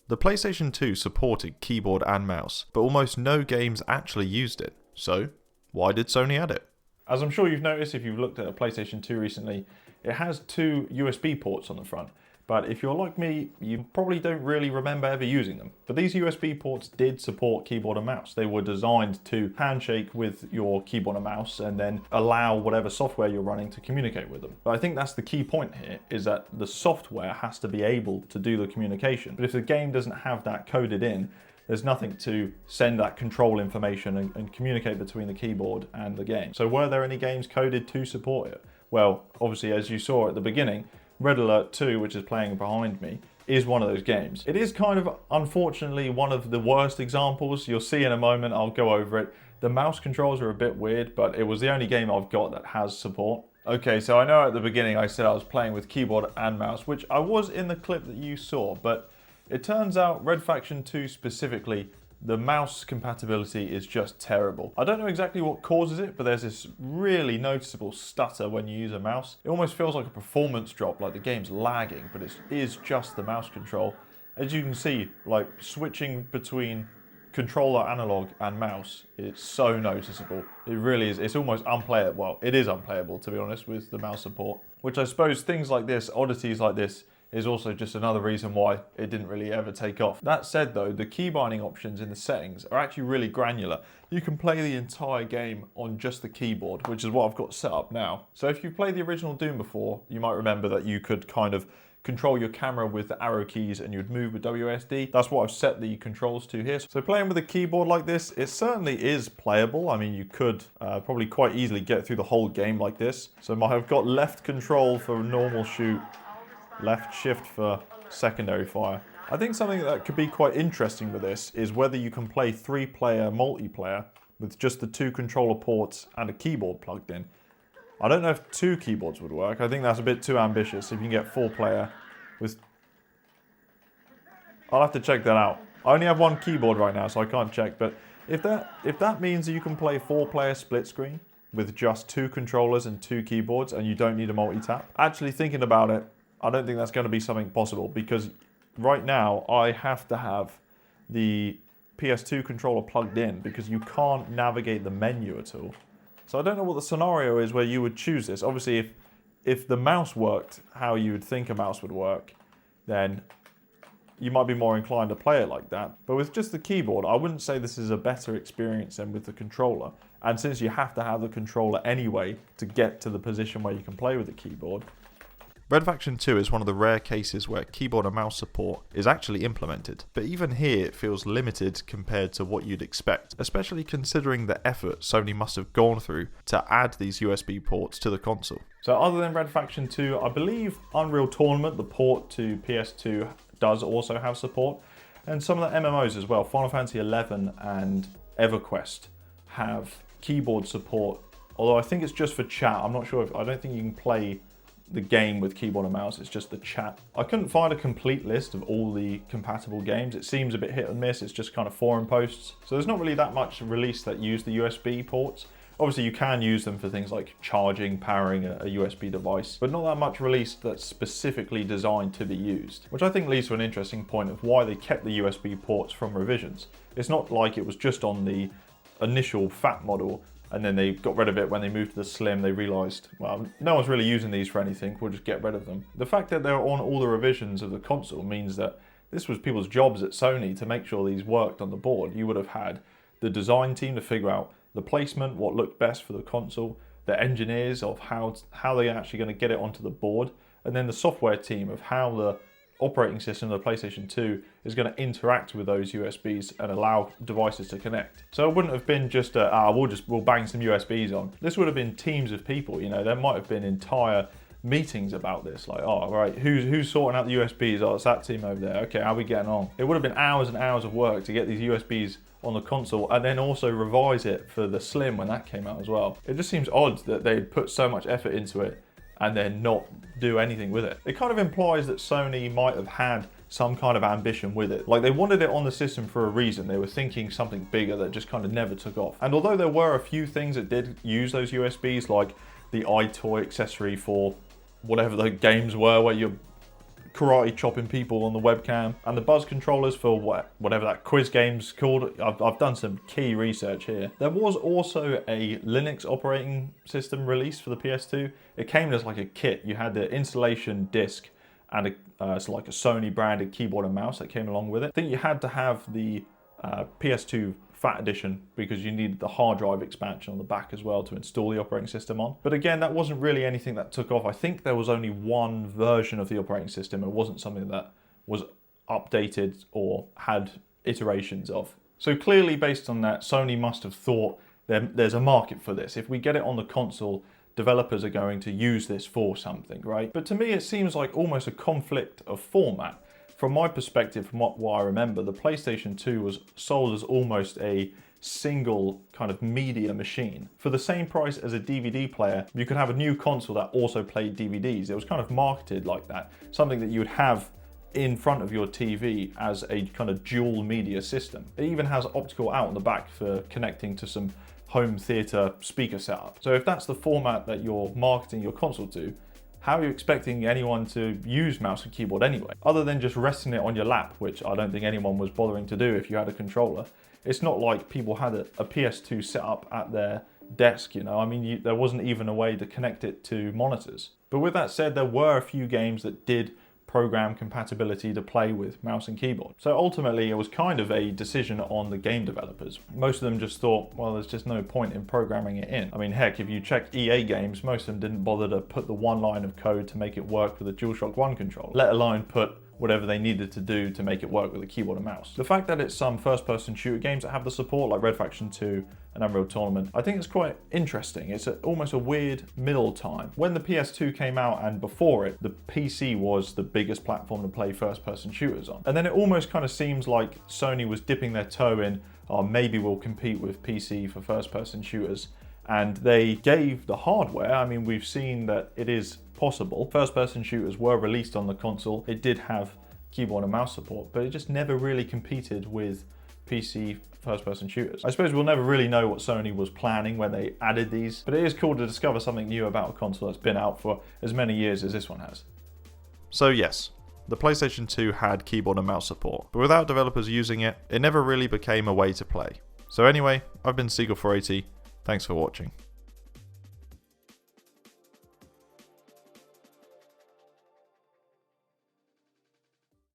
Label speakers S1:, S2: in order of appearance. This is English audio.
S1: The PlayStation 2 supported keyboard and mouse, but almost no games actually used it. So, why did Sony add it? As I'm sure you've noticed if you've looked at a PlayStation 2 recently, it has 2 USB ports on the front. But if you're like me, you probably don't really remember ever using them. But these USB ports did support keyboard and mouse. They were designed to handshake with your keyboard and mouse and then allow whatever software you're running to communicate with them. But I think that's the key point here, is that the software has to be able to do the communication. But if the game doesn't have that coded in, there's nothing to send that control information and communicate between the keyboard and the game. So were there any games coded to support it? Well, obviously, as you saw at the beginning, Red Alert 2, which is playing behind me, is one of those games. It is kind of, unfortunately, one of the worst examples. You'll see in a moment, I'll go over it. The mouse controls are a bit weird, but it was the only game I've got that has support. Okay, so I know at the beginning I said I was playing with keyboard and mouse, which I was in the clip that you saw, but it turns out Red Faction 2 specifically, the mouse compatibility is just terrible. I don't know exactly what causes it, but there's this really noticeable stutter when you use a mouse. It almost feels like a performance drop, like the game's lagging, but it is just the mouse control. As you can see, like switching between controller analog and mouse, it's so noticeable. It really is. It's almost unplayable. Well, it is unplayable, to be honest, with the mouse support. Which I suppose things like this, oddities like this, is also just another reason why it didn't really ever take off. That said though, the key binding options in the settings are actually really granular. You can play the entire game on just the keyboard, which is what I've got set up now. So if you've played the original Doom before, you might remember that you could kind of control your camera with the arrow keys and you'd move with WSD. That's what I've set the controls to here. So playing with a keyboard like this, it certainly is playable. I mean, you could probably quite easily get through the whole game like this. So I've got left control for normal shoot, left shift for secondary fire. I think something that could be quite interesting with this is whether you can play 3-player multiplayer with just the 2 controller ports and a keyboard plugged in. I don't know if 2 keyboards would work. I think that's a bit too ambitious. If you can get 4-player with... I'll have to check that out. I only have 1 keyboard right now, so I can't check. But if that means that you can play 4-player split screen with just 2 controllers and 2 keyboards and you don't need a multi-tap, actually thinking about it, I don't think that's going to be something possible, because right now I have to have the PS2 controller plugged in because you can't navigate the menu at all. So I don't know what the scenario is where you would choose this. Obviously, if the mouse worked how you would think a mouse would work, then you might be more inclined to play it like that. But with just the keyboard, I wouldn't say this is a better experience than with the controller. And since you have to have the controller anyway to get to the position where you can play with the keyboard, Red Faction 2 is one of the rare cases where keyboard and mouse support is actually implemented, but even here it feels limited compared to what you'd expect, especially considering the effort Sony must have gone through to add these USB ports to the console. So other than Red Faction 2, I believe Unreal Tournament, the port to PS2, does also have support, and some of the MMOs as well. Final Fantasy 11 and EverQuest have keyboard support, although I think it's just for chat. I'm not sure I don't think you can play the game with keyboard and mouse, it's just the chat. I couldn't find a complete list of all the compatible games. It seems a bit hit and miss. It's just kind of forum posts. So there's not really that much released that use the USB ports. Obviously you can use them for things like charging, powering a USB device, but not that much released that's specifically designed to be used. Which I think leads to an interesting point of why they kept the USB ports from revisions. It's not like it was just on the initial fat model and then they got rid of it when they moved to the slim. They realized, well, no one's really using these for anything, we'll just get rid of them. The fact that they're on all the revisions of the console means that this was people's jobs at Sony to make sure these worked on the board. You would have had the design team to figure out the placement, what looked best for the console, the engineers of how they're actually going to get it onto the board, and then the software team of how the operating system of the PlayStation 2 is going to interact with those USBs and allow devices to connect. So it wouldn't have been just we'll bang some USBs on. This would have been teams of people. You know, there might have been entire meetings about this, like, oh right, who's sorting out the USBs? Oh, it's that team over there. Okay, how are we getting on? It would have been hours and hours of work to get these USBs on the console and then also revise it for the Slim when that came out as well. It just seems odd that they'd put so much effort into it and then not do anything with it. It kind of implies that Sony might have had some kind of ambition with it. Like, they wanted it on the system for a reason. They were thinking something bigger that just kind of never took off. And although there were a few things that did use those USBs, like the iToy accessory for whatever the games were, where you're karate chopping people on the webcam. And the buzz controllers for whatever that quiz game's called. I've done some key research here. There was also a Linux operating system released for the PS2. It came as like a kit. You had the installation disc and it's like a Sony branded keyboard and mouse that came along with it. I think you had to have the PS2 Fat Edition because you needed the hard drive expansion on the back as well to install the operating system on. But again, that wasn't really anything that took off. I think there was only one version of the operating system. It wasn't something that was updated or had iterations of. So clearly based on that, Sony must have thought there's a market for this. If we get it on the console, developers are going to use this for something, right? But to me, it seems like almost a conflict of format. From my perspective, from what I remember, the PlayStation 2 was sold as almost a single kind of media machine. For the same price as a DVD player, you could have a new console that also played DVDs. It was kind of marketed like that, something that you would have in front of your TV as a kind of dual media system. It even has optical out on the back for connecting to some home theater speaker setup. So if that's the format that you're marketing your console to, how are you expecting anyone to use mouse and keyboard anyway? Other than just resting it on your lap, which I don't think anyone was bothering to do if you had a controller. It's not like people had a PS2 set up at their desk, you know. I mean, there wasn't even a way to connect it to monitors. But with that said, there were a few games that did program compatibility to play with mouse and keyboard. So ultimately, it was kind of a decision on the game developers. Most of them just thought, well, there's just no point in programming it in. I mean, heck, if you check EA games, most of them didn't bother to put the one line of code to make it work with a DualShock 1 controller, let alone put whatever they needed to do to make it work with a keyboard and mouse. The fact that it's some first-person shooter games that have the support, like Red Faction 2 and Unreal Tournament, I think it's quite interesting. It's almost a weird middle time. When the PS2 came out and before it, the PC was the biggest platform to play first-person shooters on. And then it almost kind of seems like Sony was dipping their toe in, oh, maybe we'll compete with PC for first-person shooters. And they gave the hardware. I mean, we've seen that it is possible. First-person shooters were released on the console. It did have keyboard and mouse support, but it just never really competed with PC first-person shooters. I suppose we'll never really know what Sony was planning when they added these, but it is cool to discover something new about a console that's been out for as many years as this one has. So yes, the PlayStation 2 had keyboard and mouse support, but without developers using it, it never really became a way to play. So anyway, I've been Seagull480. Thanks for watching.